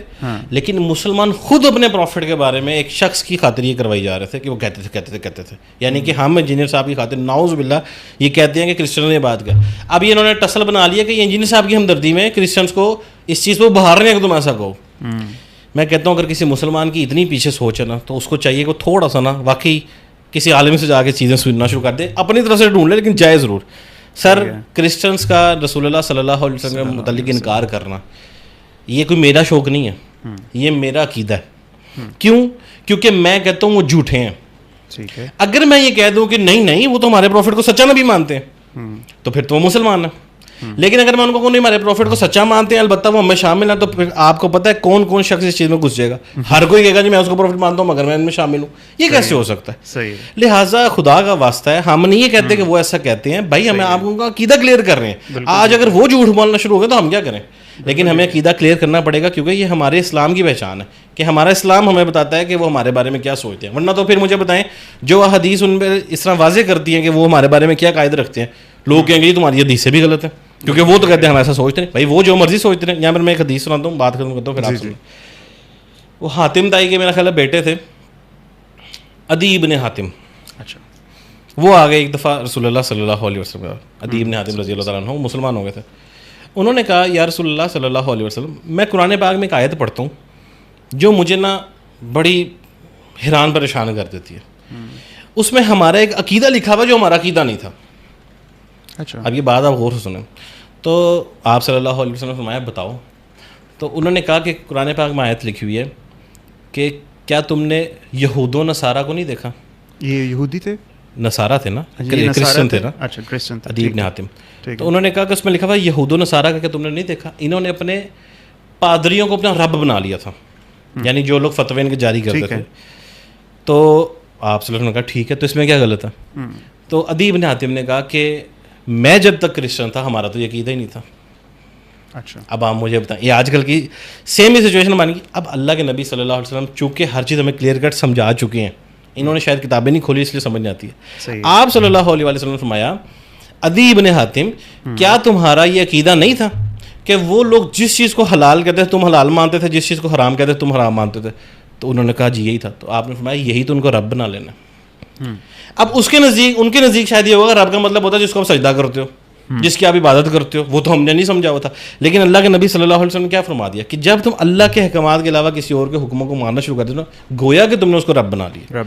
لیکن مسلمان خود اپنے پروفٹ کے بارے میں ایک شخص کی خاطر یہ کروائی جا رہے تھے کہ وہ کہتے تھے. یعنی کہ ہم انجینئر صاحب کی خاطر نعوذ باللہ یہ کہتے ہیں کہ کرسچنوں نے بات کر. اب یہ انہوں نے ٹسل بنا لیا کہ یہ انجینئر صاحب کی ہمدردی میں کرسچنس کو اس چیز پہ بہار رہے ہیں کہ تم ایسا کہو. میں کہتا ہوں اگر کسی مسلمان کی اتنی پیچھے سوچ ہے نا, تو اس کو چاہیے کہ تھوڑا سا نا واقعی کسی عالم سے جا کے چیزیں سننا شروع کر دے, اپنی طرف سے ڈھونڈ لے, لیکن جائے ضرور. سر کرسچنس کا رسول اللہ صلی اللہ علیہ وسلم کے متعلق انکار کرنا یہ کوئی میرا شوق نہیں ہے, یہ میرا عقیدہ ہے. کیوں؟ کیونکہ میں کہتا ہوں وہ جھوٹے ہیں. اگر میں یہ کہہ دوں کہ نہیں وہ تو ہمارے پروفٹ کو سچا نبی مانتے ہیں, تو پھر تو وہ مسلمان ہیں. لیکن اگر میں ان کو نہیں ہمارے پروفٹ کو سچا مانتے ہیں, البتہ وہ ہمیں شامل ہیں, تو پھر آپ کو پتہ ہے کون کون شخص اس چیز میں گھس جائے گا. ہر کوئی کہے گا جی میں اس کو پروفٹ مانتا ہوں مگر میں ان میں شامل ہوں. یہ کیسے ہو سکتا ہے؟ لہٰذا خدا کا واسطہ ہے, ہم نہیں یہ کہتے کہ وہ ایسا کہتے ہیں. بھائی ہمیں آپ کا عقیدہ کلیئر کر رہے ہیں. آج اگر وہ جھوٹ بولنا شروع ہو گیا تو ہم کیا کریں؟ لیکن ہمیں عقیدہ کلیئر کرنا پڑے گا, کیونکہ یہ ہمارے اسلام کی پہچان ہے کہ ہمارا اسلام ہمیں بتاتا ہے کہ وہ ہمارے بارے میں کیا سوچتے ہیں. ورنہ تو پھر مجھے بتائیں جو حدیث ان پہ اس طرح واضح کرتی ہیں کہ وہ ہمارے بارے میں کیا قاعدے رکھتے ہیں, لوگ کہیں گے یہ تمہاری حدیث سے بھی غلط ہے, کیونکہ وہ تو کہتے ہیں ہم ایسا سوچتے ہیں. بھائی وہ جو مرضی سوچتے ہیں. یہاں پر میں ایک حدیث سناتا ہوں, بات ختم کرتا ہوں پھر آپ سنیں. وہ حاتم تائی کے میرا خیال ہے بیٹے تھے, عدی ابن حاتم. اچھا, وہ آ گئے ایک دفعہ رسول اللہ صلی اللہ علیہ وسلم, عدی ابن حاتم رضی اللہ تعالیٰ عنہ مسلمان ہو گئے تھے. انہوں نے کہا یا رسول اللہ صلی اللہ علیہ وسلم, میں قرآن پاک میں ایک آیت پڑھتا ہوں جو مجھے نا بڑی حیران پریشان کر دیتی ہے. اس میں ہمارا ایک عقیدہ لکھا ہوا جو ہمارا عقیدہ نہیں تھا. اچھا, اب یہ بات آپ غور سے سنیں. تو آپ صلی اللہ علیہ وسلم نے فرمایا بتاؤ. تو انہوں نے کہا کہ قرآن پاک میں آیت لکھی ہوئی ہے کہ کیا تم نے یہود و نصارہ کو نہیں دیکھا؟ یہ یہودی تھے, نصارہ تھے نا, کرسچن تھے نا. اچھا, کرسچن تھے. عدی ابن حاتم. تو انہوں نے کہا کہ اس میں لکھا ہوا یہود و نصارہ کا کہ تم نے نہیں دیکھا. انہوں نے اپنے پادریوں کو اپنا رب بنا لیا تھا, یعنی جو لوگ فتوے ان کے جاری کرتے تھے. تو آپ صلی اللہ علیہ وسلم نے کہا ٹھیک ہے, تو اس میں کیا غلط ہے؟ تو عدی ابن حاتم نے کہا کہ میں جب تک کرسچن تھا ہمارا تو یہ عقیدہ ہی نہیں تھا. اچھا, اب آپ مجھے بتائیں, یہ آج کل کی سیم ہی سچویشن بن گئی. اب اللہ کے نبی صلی اللہ علیہ وسلم چونکہ ہر چیز ہمیں کلیئر کٹ سمجھا چکے ہیں, انہوں نے شاید کتابیں نہیں کھولی اس لیے سمجھ نہیں آتی ہے. آپ صلی اللہ علیہ وسلم نے فرمایا عدی ابن حاتم کیا تمہارا یہ عقیدہ نہیں تھا کہ وہ لوگ جس چیز کو حلال کہتے تھے تم حلال مانتے تھے, جس چیز کو حرام کہتے تھے تم حرام مانتے تھے؟ تو انہوں نے کہا جی یہی تھا. تو آپ نے فرمایا یہی تو ان کو رب بنا لینا. اب اس کے نزدیک, ان کے نزدیک شاید یہ ہوگا رب کا مطلب ہوتا ہے جس کو آپ سجدہ کرتے ہو, جس کی آپ عبادت کرتے ہو. وہ تو ہم نے نہیں سمجھا ہوا تھا. لیکن اللہ کے نبی صلی اللہ علیہ وسلم نے کیا فرما دیا کہ جب تم اللہ کے احکامات کے علاوہ کسی اور کے حکموں کو ماننا شروع کر دو نا, گویا کہ تم نے اس کو رب بنا لیا.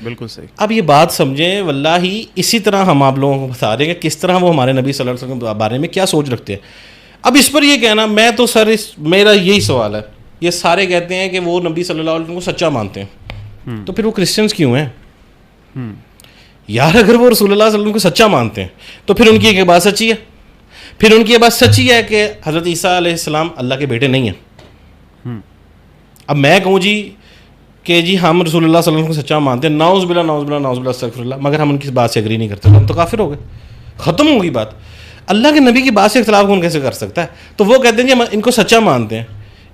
بالکل صحیح. اب یہ بات سمجھیں, واللہ اسی طرح ہم آپ لوگوں کو بتا رہے ہیں کہ کس طرح وہ ہمارے نبی صلی اللہ علیہ وسلم کے بارے میں کیا سوچ رکھتے ہیں. اب اس پر یہ کہنا, میں تو سر میرا یہی سوال ہے, یہ سارے کہتے ہیں کہ وہ نبی صلی اللہ علیہ وسلم کو سچا مانتے ہیں, تو پھر وہ کرسچنس کیوں ہیں یار؟ اگر وہ رسول اللہ صلی اللہ علیہ وسلم کو سچا مانتے ہیں تو پھر ان کی ایک بات سچی ہے. پھر ان کی یہ بات سچی ہے کہ حضرت عیسیٰ علیہ السلام اللہ کے بیٹے نہیں ہیں. اب میں کہوں جی کہ جی ہم رسول اللہ صلی اللہ علیہ وسلم کو سچا مانتے ہیں, نعوذ باللہ نعوذ باللہ نعوذ باللہ استغفر اللہ, مگر ہم ان کی بات سے ایگری نہیں کرتے, ہم تو کافر ہو گئے, ختم ہو گئی بات. اللہ کے نبی کی بات سے اختلاف کون کیسے کر سکتا ہے؟ تو وہ کہتے ہیں جی ہم ان کو سچا مانتے ہیں.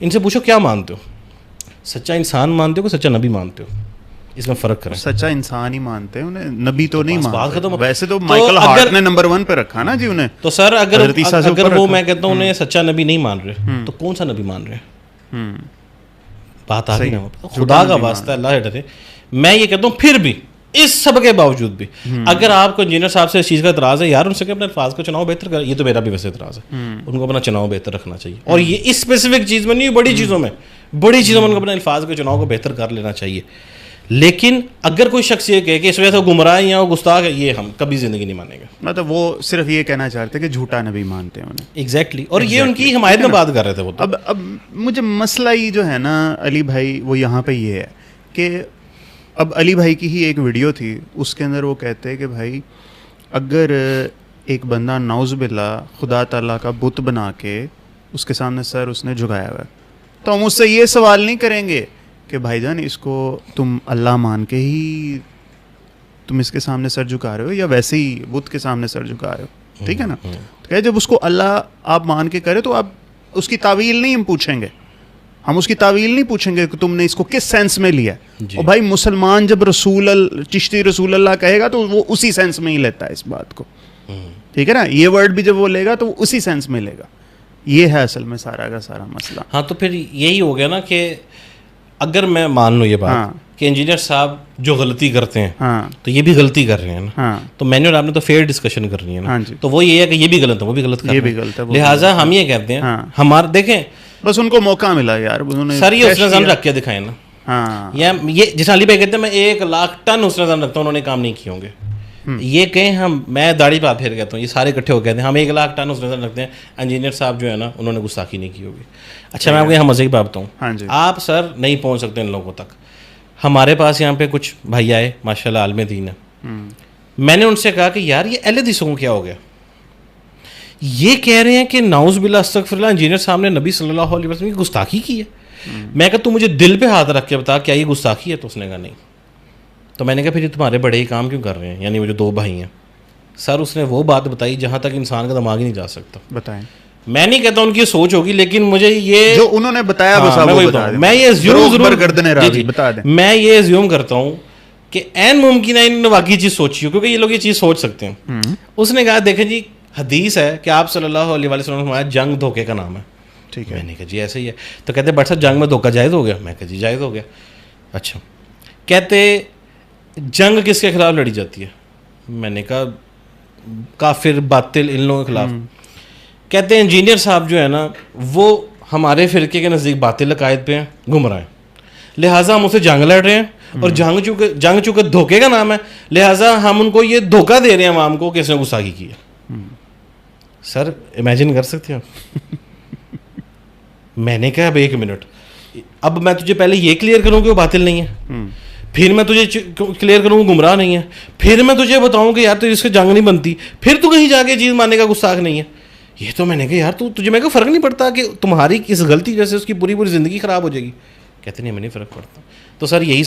ان سے پوچھو کیا مانتے ہو, سچا انسان مانتے ہو کہ سچا نبی مانتے ہو؟ اس میں فرق کریں. سچا انسان ہی مانتے ہیں, انہیں نبی تو نہیں مانتے. ختم. ویسے تو مائیکل ہارٹ نے نمبر 1 پہ رکھا نا جی انہیں. تو سر اگر وہ میں کہتا ہوں انہیں سچا نبی نہیں مان رہے, تو کون سا نبی مان رہے ہیں؟ بات آ رہی نا. خدا کا واسطہ اللہ ڈرے. میں یہ کہتا ہوں پھر بھی اس سب کے باوجود بھی اگر آپ کو انجینئر صاحب سے اس چیز کا اعتراض ہے, یار ان سے کہ اپنے الفاظ کا چناؤ بہتر کر. یہ تو میرا بھی ویسے اعتراض ہے, ان کو اپنا چناؤ بہتر رکھنا چاہیے. اور یہ اس اسپیسیفک چیز میں نہیں, بڑی چیزوں میں ان کو اپنے الفاظ کے چناؤ کو بہتر کر لینا چاہیے. لیکن اگر کوئی شخص یہ کہے کہ اس وجہ سے وہ گمراہ یا وہ گستاخ ہے, یہ ہم کبھی زندگی نہیں مانیں گے. مطلب وہ صرف یہ کہنا چاہتے کہ جھوٹا نبی مانتے ہیں انہیں. ایگزیکٹلی. اور یہ ان کی حمایت میں بات کر رہے تھے وہ. اب مجھے مسئلہ یہ جو ہے نا علی بھائی, وہ یہاں پہ یہ ہے کہ اب علی بھائی کی ہی ایک ویڈیو تھی, اس کے اندر وہ کہتے ہیں کہ بھائی اگر ایک بندہ نعوذ باللہ خدا تعالیٰ کا بت بنا کے اس کے سامنے سر اس نے جھکایا ہوا ہے, تو ہم اس سے یہ سوال نہیں کریں گے کہ بھائی جان اس کو تم اللہ مان کے ہی تم اس کے سامنے سر جھکا رہے ہو یا ویسے ہی بت کے سامنے سر جھکا رہے ہو, ٹھیک ہے نا. تو کہ جب اس کو اللہ آپ مان کے کرے تو آپ اس کی تعویل نہیں ہم پوچھیں گے, ہم اس کی تعویل نہیں پوچھیں گے کہ تم نے اس کو کس سینس میں لیا. اور بھائی مسلمان جب چشتی رسول اللہ کہے گا تو وہ اسی سینس میں ہی لیتا ہے اس بات کو, ٹھیک ہے نا. یہ ورڈ بھی جب وہ لے گا تو وہ اسی سینس میں لے گا. یہ ہے اصل میں سارا کا سارا مسئلہ. ہاں تو پھر یہی ہو گیا نا کہ اگر میں مان لوں یہ بات کہ انجینئر صاحب جو غلطی کرتے ہیں تو یہ بھی غلطی کر رہے ہیں نا, تو میں نے اور آپ نے تو فیئر ڈسکشن کرنی ہے نا, تو وہ یہ ہے کہ یہ بھی غلط ہے وہ بھی غلط کر رہے ہیں, لہٰذا ہم یہ کہتے ہیں ہمارے دیکھیں بس ان کو موقع ملا یار, سر یہ حسن زن رکھ کے دکھائیں نا, یا یہ جس علی بھائی کہتے ہیں میں 1,00,000 ٹن حسن زن رکھتا ہوں, انہوں نے کام نہیں کیے ہوں گے. یہ کہیں ہم میں داڑھی پہ پھیر کہتا ہوں یہ سارے اکٹھے ہو کہتے ہیں ہم 1,00,000 ٹن حسن زن رکھتے ہیں, انجینئر صاحب جو ہے نا انہوں نے گستاخی نہیں کی ہوگی. اچھا میں آپ کو یہاں مزے کی بات بتاؤں, آپ سر نہیں پہنچ سکتے ان لوگوں تک. ہمارے پاس یہاں پہ کچھ بھائی آئے ماشاء اللہ عالم دین ہے, میں نے ان سے کہا کہ یار یہ اہل حدیثوں کو کیا ہو گیا, یہ کہہ رہے ہیں کہ نعوذ باللہ استغفر اللہ انجینئر صاحب نے نبی صلی اللہ علیہ وسلم کی گستاخی کی ہے. میں کہا تو مجھے دل پہ ہاتھ رکھ کے بتا کیا یہ گستاخی ہے, تو اس نے کہا نہیں. تو میں نے کہا پھر یہ تمہارے بڑے ہی کام کیوں کر رہے ہیں, یعنی وہ جو 2 بھائی ہیں. سر اس نے وہ بات بتائی جہاں تک انسان کا دماغ ہی نہیں جا سکتا. بتائیں, میں نہیں کہتا ان کی سوچ ہوگی, لیکن مجھے یہ جو انہوں نے بتایا میں یہ ایزیوم کرتا ہوں کہ این ممکن ہے انہوں نے واقعی چیز سوچی ہو, کیونکہ یہ لوگ یہ چیز سوچ سکتے ہیں. اس نے کہا دیکھیں جی حدیث ہے کہ آپ صلی اللہ علیہ وسلم نے فرمایا جنگ دھوکے کا نام ہے, ٹھیک ہے. میں نے کہا جی ایسے ہی ہے. تو کہتے بٹ صاحب جنگ میں دھوکہ جائز ہو گیا, میں کہا جی جائز ہو گیا. اچھا کہتے جنگ کس کے خلاف لڑی جاتی ہے, میں نے کہا کافر باطل ان لوگوں کے خلاف. کہتے ہیں انجینئر صاحب جو ہے نا وہ ہمارے فرقے کے نزدیک باطل عقائد پہ ہیں, گمراہ ہیں, لہٰذا ہم اسے جنگ لڑ رہے ہیں, اور جنگ چونکہ دھوکے کا نام ہے لہٰذا ہم ان کو یہ دھوکہ دے رہے ہیں عوام کو کہ اس نے گستاخی کی ہے. سر امیجن کر سکتے ہیں میں نے کہا اب 1 منٹ, اب میں تجھے پہلے یہ کلیئر کروں کہ وہ باطل نہیں ہے, پھر میں تجھے کلیئر کروں کہ گمراہ نہیں ہے, پھر میں تجھے بتاؤں کہ یار تو اس سے جنگ نہیں بنتی, پھر تو کہیں جا کے چیز ماننے کا گستاخ نہیں ہے. یہ تو میں نے کہا یار تجھے میں کو فرق نہیں پڑتا کہ تمہاری اس غلطی جیسے اس کی پوری زندگی خراب ہو جائے گی. کہتے نہیں ہمیں نہیں فرق پڑتا. تو سر یہی